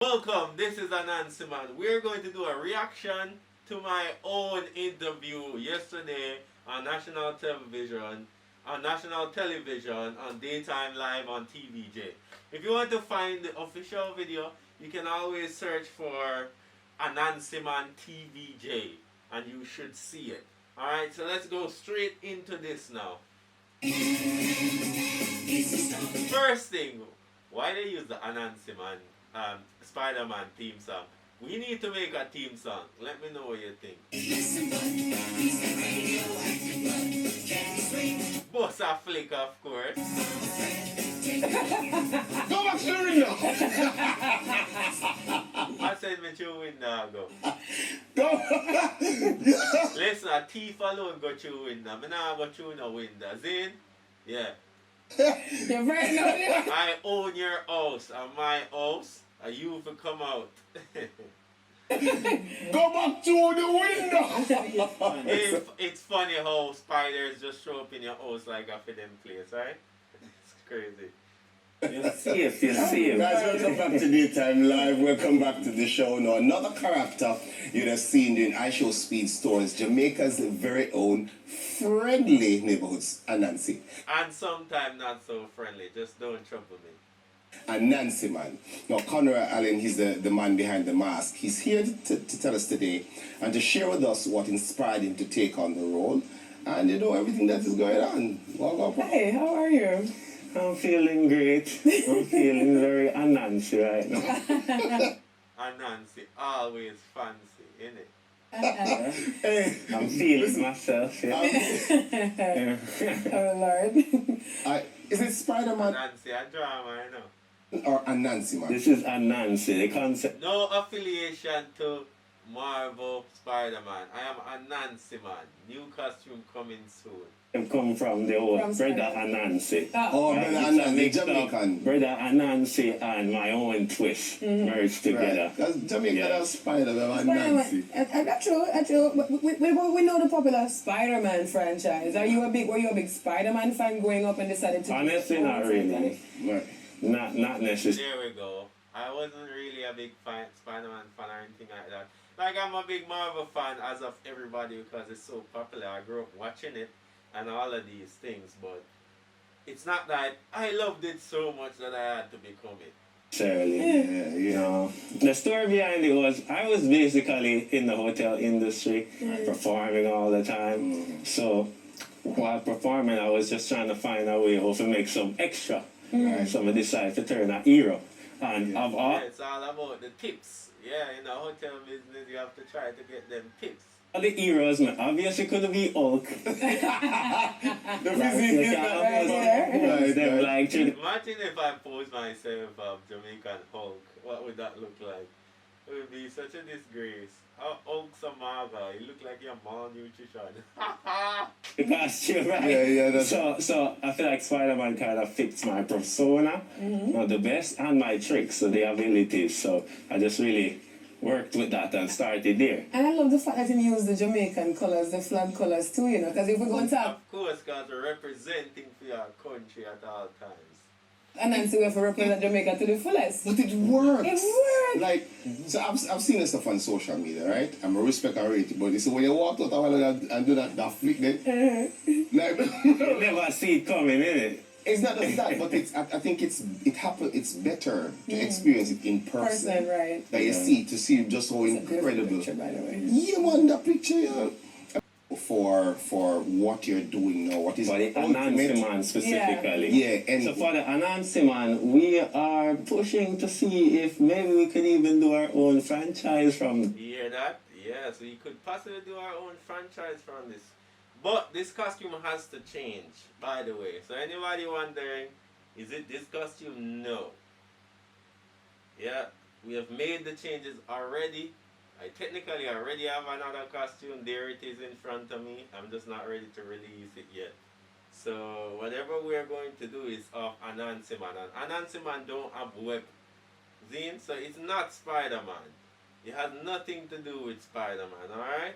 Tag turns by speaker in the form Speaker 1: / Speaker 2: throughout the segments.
Speaker 1: Welcome, this is Anansi Man. We're going to do a reaction to my own interview yesterday on national television, on Daytime Live on TVJ. If you want to find the official video, you can always search for Anansi Man TVJ and you should see it. Alright, so let's go straight into this now. First thing, why they use the Anansi Man Spiderman theme song? We need to make a theme song. Let me know what you think. Boss a flick, of course.
Speaker 2: Go back to the window.
Speaker 1: I said me through window go.
Speaker 2: Go.
Speaker 1: Listen, a thief alone go through window. Me nah go through no window. Zin? Yeah.
Speaker 3: You're right now.
Speaker 1: I own your house and my house. And you for come out.
Speaker 2: Go back to the window.
Speaker 1: It's funny how spiders just show up in your house like a for them place, right? It's crazy.
Speaker 4: You're safe, you're safe.
Speaker 2: Guys, welcome back to Daytime Live. Welcome back to the show. Now, another character you'd have seen in IShowSpeed stores, Jamaica's very own friendly neighborhoods, Anansi.
Speaker 1: And sometimes not so friendly. Just don't trouble me.
Speaker 2: Anansi Man. Now, Conrad Allen, he's the man behind the mask. He's here to tell us today and to share with us what inspired him to take on the role and, everything that is going on. Welcome.
Speaker 3: Hey, how are you?
Speaker 4: I'm feeling great. I'm feeling very Anansi right now.
Speaker 1: Anansi, always fancy, innit?
Speaker 2: Hey,
Speaker 4: I'm feeling myself, yeah. Yeah.
Speaker 3: Oh, Lord.
Speaker 2: Is it Spiderman
Speaker 1: Anansi, a drama, you know.
Speaker 2: or Anansi Man?
Speaker 4: This is Anansi, the concept.
Speaker 1: No affiliation to Marvel Spider-Man. I am Anansi Man. New costume coming soon.
Speaker 4: Come from the old
Speaker 3: From
Speaker 4: brother
Speaker 3: Spider-Man.
Speaker 4: Anansi.
Speaker 2: Oh,
Speaker 4: Right,
Speaker 2: brother
Speaker 4: it's a
Speaker 2: Anansi,
Speaker 4: mix of
Speaker 2: Jamaican.
Speaker 4: Brother Anansi and my own twist merged together.
Speaker 2: Right. That's Jamaica,
Speaker 4: Yeah.
Speaker 2: that's Spiderman,
Speaker 3: Spider-Man.
Speaker 2: Anansi.
Speaker 3: That's true. We know the popular Spider-Man franchise. Were you a big Spider-Man fan growing up and decided to...
Speaker 4: Honestly, not really.
Speaker 2: Right.
Speaker 4: Not necessarily.
Speaker 1: There we go. I wasn't really a big Spider-Man fan or anything like that. Like, I'm a big Marvel fan as of everybody because it's so popular. I grew up watching it and all of these things, but it's not that I loved it so much that I had to become it.
Speaker 4: Necessarily.
Speaker 2: Yeah.
Speaker 4: The story behind it was I was basically in the hotel industry, performing all the time. So while performing, I was just trying to find a way how to make some extra. So I decided to turn a hero. And of all
Speaker 1: Yeah, it's all about the tips. Yeah, in the hotel business, you have to try to get them tips.
Speaker 4: the heroes, man, obviously couldn't be Hulk.
Speaker 2: The
Speaker 4: Like,
Speaker 2: physique
Speaker 4: you
Speaker 2: is
Speaker 4: can't
Speaker 2: that
Speaker 4: pose
Speaker 2: right,
Speaker 4: them
Speaker 2: right.
Speaker 4: like to
Speaker 1: Imagine if I pose myself Jamaican Hulk. What would that look like? It would be such a disgrace. Hulk Samaga, you look like you're malnutrition.
Speaker 4: the costume, right?
Speaker 2: Yeah, that's
Speaker 4: So I feel like Spider-Man kind of fits my persona, not the best, and my tricks, so the abilities. So I just really worked with that and started there.
Speaker 3: And I love the fact that you use the Jamaican colors, the flag colors too, because if we're going to have...
Speaker 1: Of course, because we're representing for your country at all times.
Speaker 3: And then so we have to represent Jamaica to the fullest.
Speaker 2: But it works.
Speaker 3: It works.
Speaker 2: Like, so I've seen this stuff on social media, right? I'm a respect and rate it, but you see when you walk out a while ago and do that flick then, like,
Speaker 4: You never see it coming, innit?
Speaker 2: it's not just that, but I think it's better to experience it in person.
Speaker 3: Right.
Speaker 2: That you see just how
Speaker 3: It's a beautiful
Speaker 2: incredible.
Speaker 3: picture, by the way.
Speaker 2: Yeah, man, that picture, yeah. For what you're doing now, what is
Speaker 4: For the
Speaker 2: ultimate?
Speaker 4: Anansi Man specifically.
Speaker 2: Yeah, and
Speaker 4: So for the Anansi Man, we are pushing to see if maybe we could even do our own franchise from...
Speaker 1: You hear that? Yes, we could possibly do our own franchise from this. But this costume has to change, by the way. So anybody wondering, is it this costume? No. Yeah, we have made the changes already. I technically already have another costume. There it is in front of me. I'm just not ready to release it yet. So whatever we're going to do is of Anansi Man. And Anansi Man don't have web zine, so it's not Spider-Man. It has nothing to do with Spider-Man, alright?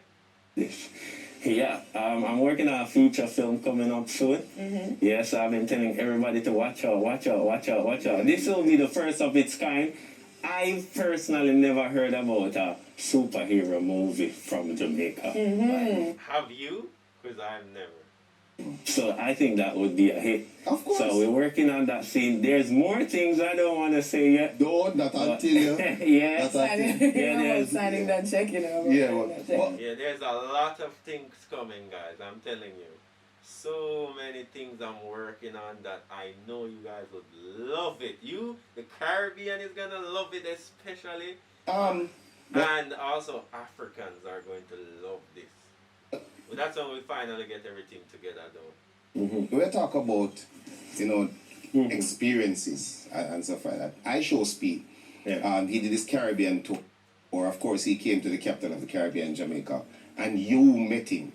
Speaker 4: Yeah, I'm working on a feature film coming up soon. Yes, I've been telling everybody to watch out. This will be the first of its kind. I personally never heard about a superhero movie from Jamaica.
Speaker 1: Have you? Because I've never.
Speaker 4: So I think that would be a hit.
Speaker 2: Of course.
Speaker 4: So we're working on that scene. There's more things I don't want to say yet.
Speaker 2: Don't, that I'll tell you.
Speaker 4: Yeah.
Speaker 2: That I'll tell you.
Speaker 3: About signing that check, you know.
Speaker 2: Yeah,
Speaker 3: signing
Speaker 2: well,
Speaker 3: that check.
Speaker 2: well,
Speaker 1: Yeah, there's a lot of things coming, guys. I'm telling you. So many things I'm working on that I know you guys would love it. You, the Caribbean, is gonna love it especially. And also Africans are going to love this. But that's when we finally get everything together, though.
Speaker 2: we talk about, you know, experiences and stuff like that. IShowSpeed, he did his Caribbean tour, or of course he came to the capital of the Caribbean, Jamaica, and you met him.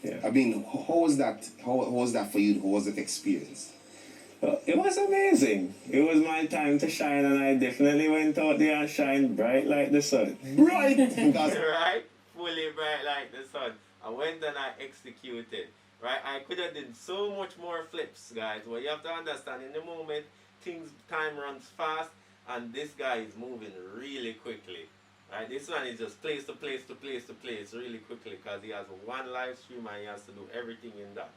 Speaker 4: Yeah.
Speaker 2: I mean, how was that? How was that for you? How was that experience?
Speaker 4: It was amazing. It was my time to shine, and I definitely went out there and shined bright like the sun.
Speaker 2: Right. Because
Speaker 1: Right? Fully bright like the sun. I went and I executed. Right? I could have done so much more flips, guys. But you have to understand, in the moment, time runs fast, and this guy is moving really quickly. Right? This one is just place to place to place to place really quickly because he has one live stream and he has to do everything in that.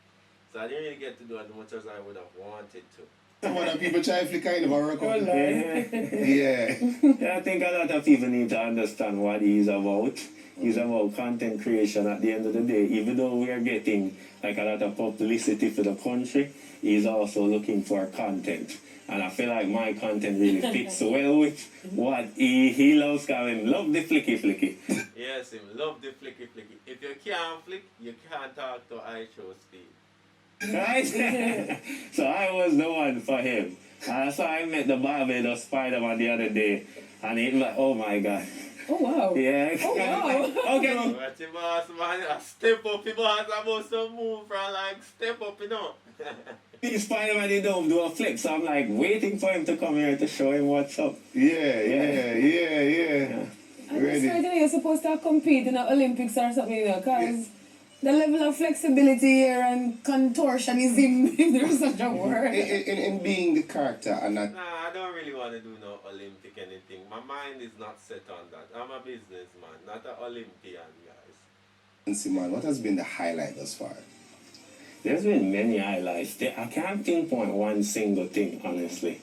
Speaker 1: So I didn't really get to do as much as I would have wanted to.
Speaker 2: some other people try to flick kind of a record.
Speaker 4: Yeah.
Speaker 2: Yeah.
Speaker 4: I think a lot of people need to understand what he's about. He's about content creation at the end of the day. Even though we are getting like a lot of publicity for the country, he's also looking for content. And I feel like my content really fits well with what he loves, because him love the flicky.
Speaker 1: Yes, him love the flicky. If you can't flick, you can't talk to IShowSpeed.
Speaker 4: Right? So I was the one for him. So I met the Barbados Spiderman the other day, and he was like, oh my God.
Speaker 3: Oh, wow.
Speaker 4: Yeah.
Speaker 3: Oh, wow.
Speaker 4: Okay.
Speaker 1: But your boss, man, a step up, your boss about to move from like step up, you know.
Speaker 4: Spiderman, he don't do a flip, so I'm like waiting for him to come here to show him what's up.
Speaker 2: Yeah.
Speaker 3: I'm
Speaker 2: Ready.
Speaker 3: just heard you're supposed to compete in the Olympics or something, you know, because the level of flexibility here and contortionism, if there's such a word.
Speaker 2: In being the character and not.
Speaker 1: Nah, I don't really want to do no Olympic anything. My mind is not set on that. I'm a businessman, not an Olympian, guys.
Speaker 2: Anansi Man, what has been the highlight thus far?
Speaker 4: There's been many highlights. I can't pinpoint one single thing, honestly.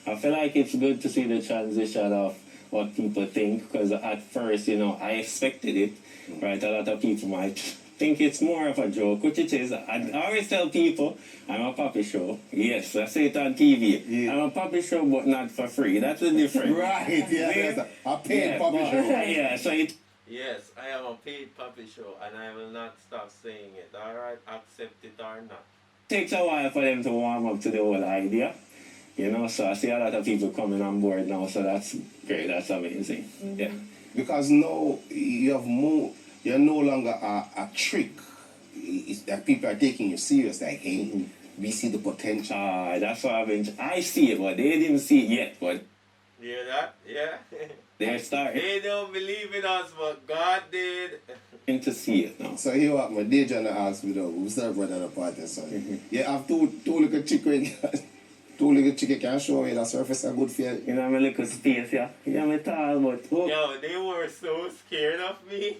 Speaker 4: I feel like it's good to see the transition of what people think, because at first, you know, I expected it, right? A lot of people might think it's more of a joke, which it is. I always tell people, I'm a puppy show. Yes, I say it on TV.
Speaker 2: Yeah.
Speaker 4: I'm a puppy show, but not for free. That's the difference.
Speaker 2: Right, that's a paid puppy show.
Speaker 4: Yeah, so it
Speaker 1: Yes, I am a paid puppy show and I will not stop saying it. Alright, accept it or not.
Speaker 4: takes a while for them to warm up to the whole idea. You know, so I see a lot of people coming on board now, so that's great, that's amazing. Yeah.
Speaker 2: Because now you have more, you're no longer a trick. It's that people are taking you serious, like, hey, we see the potential.
Speaker 4: That's why I see it, but they didn't see it yet, but
Speaker 1: You hear that? Yeah.
Speaker 4: they're starting
Speaker 1: They don't believe in us, but God did.
Speaker 4: to see it now.
Speaker 2: So here what my day John asked me though, we start brother the party, so you have two little chicken, two little chicken can show me that surface a good feel.
Speaker 4: You know, my little space, yeah. Yeah, me tall, but oh.
Speaker 1: Yo, they were so scared of me.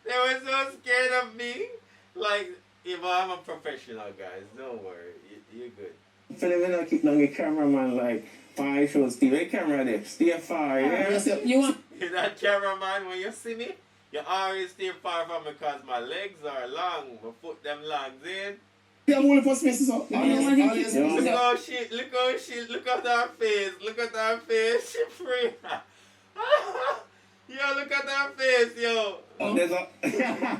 Speaker 1: They were so scared of me. Like, I'm a professional, guys. Don't worry. You're good.
Speaker 4: For them, I keep on the cameraman like, fine, show Steve, hey, camera there, stay far, yeah?
Speaker 3: You want...
Speaker 1: You're that cameraman, when you see me, you always stay far from me because my legs are long. My foot them long, in.
Speaker 2: Yeah, I'm only for spaces up.
Speaker 3: You don't want him to-
Speaker 1: Look how she, look at her face, she free. Yo, look at her face, yo.
Speaker 4: There's a...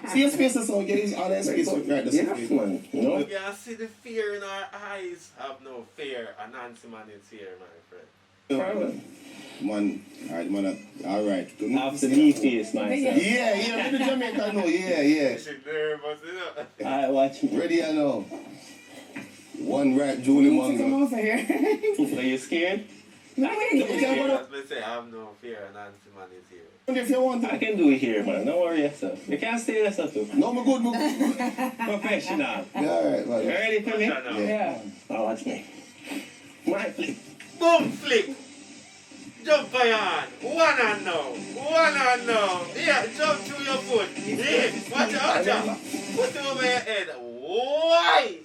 Speaker 2: See your spaces out, get his other space right there.
Speaker 4: Yeah, man, you know?
Speaker 1: You can see the fear in our eyes. Have no fear. Anansi Man is here, my friend.
Speaker 4: Problem.
Speaker 2: Man, alright.
Speaker 4: After the face, my son.
Speaker 2: Yeah, let the Jamaica know, yeah.
Speaker 1: She's nervous, you know.
Speaker 4: Alright, watch me.
Speaker 2: Ready or no? One right, Julie
Speaker 3: You need to come
Speaker 2: Mongo.
Speaker 3: over here.
Speaker 4: Are you scared?
Speaker 3: No, wait.
Speaker 1: As me say, I have no fear. Anansi Man is here.
Speaker 2: If you want
Speaker 4: I
Speaker 2: to.
Speaker 4: can do it here, man. Don't worry yourself. You can't stay yourself too.
Speaker 2: No, me good.
Speaker 4: Professional.
Speaker 2: Yeah, alright,
Speaker 4: You
Speaker 2: man.
Speaker 4: ready for me?
Speaker 1: Watch out now.
Speaker 3: Yeah.
Speaker 4: Oh, watch me. My flip.
Speaker 1: Boom, flick. Jump on. One and now. One and now. Yeah, jump through your foot. Yeah, watch out. Put it over your head. Why?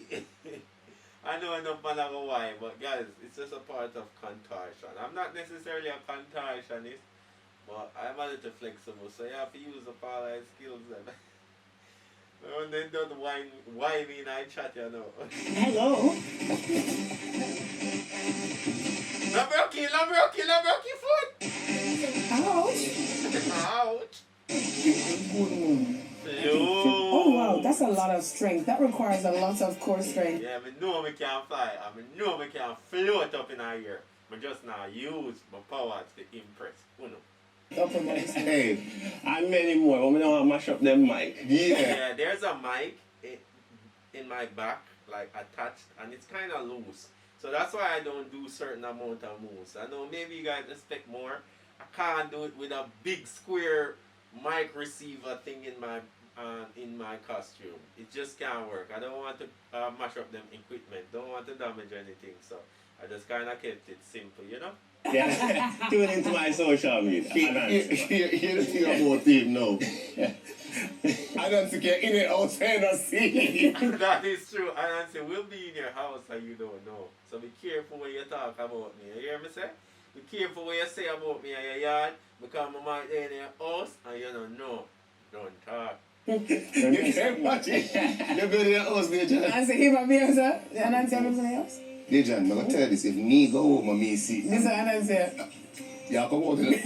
Speaker 1: I know enough man of why, but guys, it's just a part of contortion. I'm not necessarily a contortionist, but I'm a little flexible, so you have to use up all my skills. And then don't whine in I chat, you know.
Speaker 3: Hello.
Speaker 1: Lambrocki foot!
Speaker 3: Ouch.
Speaker 1: Ouch!
Speaker 3: Oh wow, that's a lot of strength. That requires a lot of core strength.
Speaker 1: Yeah, I know I can fly. I know I can float up in the air. I just now use my powers to impress.
Speaker 2: Hey,
Speaker 4: And many more. But we don't want to mash up them mic.
Speaker 1: Yeah, there's a mic in my back, like attached, and it's kind of loose. So that's why I don't do certain amount of moves. I know maybe you guys expect more. I can't do it with a big square mic receiver thing in my costume. It just can't work. I don't want to mash up them equipment. Don't want to damage anything. So I just kind of kept it simple, you know?
Speaker 4: Yeah. Tune into my social media.
Speaker 2: Here's the thing about him now. I don't think you're in it outside and see.
Speaker 1: That is true. Anansi will be in your house and you don't know. So be careful when you talk about me. You hear me say? Be careful what you say about me in your yard because I might be in your house and you don't know. Don't talk.
Speaker 2: You can't imagine. You go to your house, Dejan.
Speaker 3: And say, him and me, sir. And Nancy have something else?
Speaker 2: Dejan, I'm going to tell you this. If me go home and me see,
Speaker 3: This is Nancy.
Speaker 2: yeah, come out here.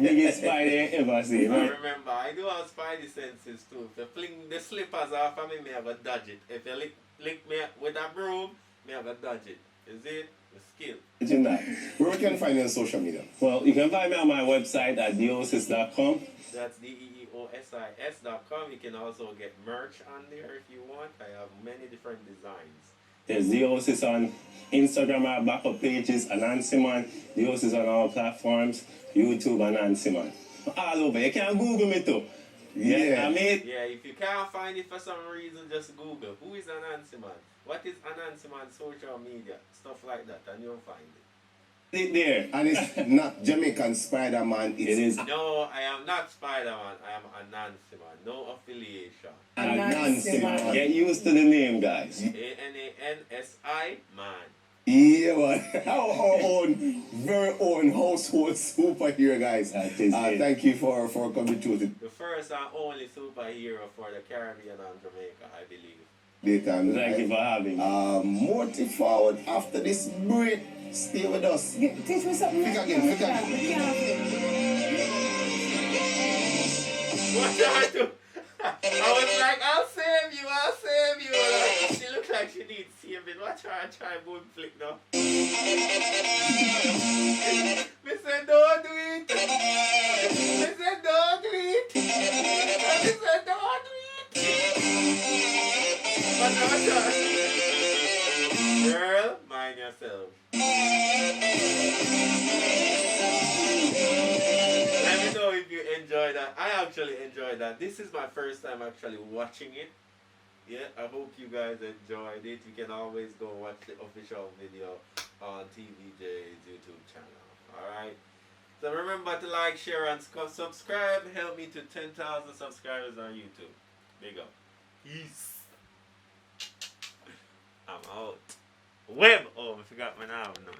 Speaker 4: Biggest spider you ever seen.
Speaker 1: I
Speaker 4: Right?
Speaker 1: remember, I do have spidey senses too. If you fling the slippers off of me, I have a dodge it. If you lick me with a broom, I have a dodge it. Is it? The skill.
Speaker 4: Imagine that.
Speaker 2: Where can you find you on social media?
Speaker 4: Well, you can find me on my website at deosis.com.
Speaker 1: That's deosis.com. You can also get merch on there if you want. I have many different designs.
Speaker 4: There's Deosis on Instagram, our backup pages, Anansi Man. Deosis on all platforms, YouTube, Anansi Man. All over. You can Google me too.
Speaker 2: Yeah.
Speaker 4: I mean,
Speaker 1: Yeah, if you can't find it for some reason, just Google who is Anansi Man. What is Anansi Man social media? Stuff like that, and you'll find it.
Speaker 4: there.
Speaker 2: And it's not Jamaican Spiderman.
Speaker 4: It is
Speaker 1: No, I am not Spiderman. I am Anansi Man. No affiliation.
Speaker 2: Anansi Man.
Speaker 4: Get used to the name, guys.
Speaker 1: Anansi Man.
Speaker 2: Yeah, man. Our own, very own household superhero, guys.
Speaker 4: That is it.
Speaker 2: Thank you for coming to it.
Speaker 1: The first and only superhero for the Caribbean and Jamaica, I believe.
Speaker 2: Daytime.
Speaker 4: Thank you for having me.
Speaker 2: More to forward after this break. Stay with us.
Speaker 3: Teach me something.
Speaker 2: Think again, think again.
Speaker 1: What do I do? I was like, I'll save you. Like, she looks like she needs saving. Watch her try boom flick now. Me said, don't do it. Me said, don't do it. Me said, don't do it. Watch her. Girl, mind yourself. Let me know if you enjoyed that. I actually enjoyed that. This is my first time actually watching it. Yeah, I hope you guys enjoyed it. You can always go watch the official video on TVJ's YouTube channel. Alright? So remember to like, share, and subscribe. Help me to 10,000 subscribers on YouTube. Big up. Peace. I'm out. Web! Oh, I forgot my name. No.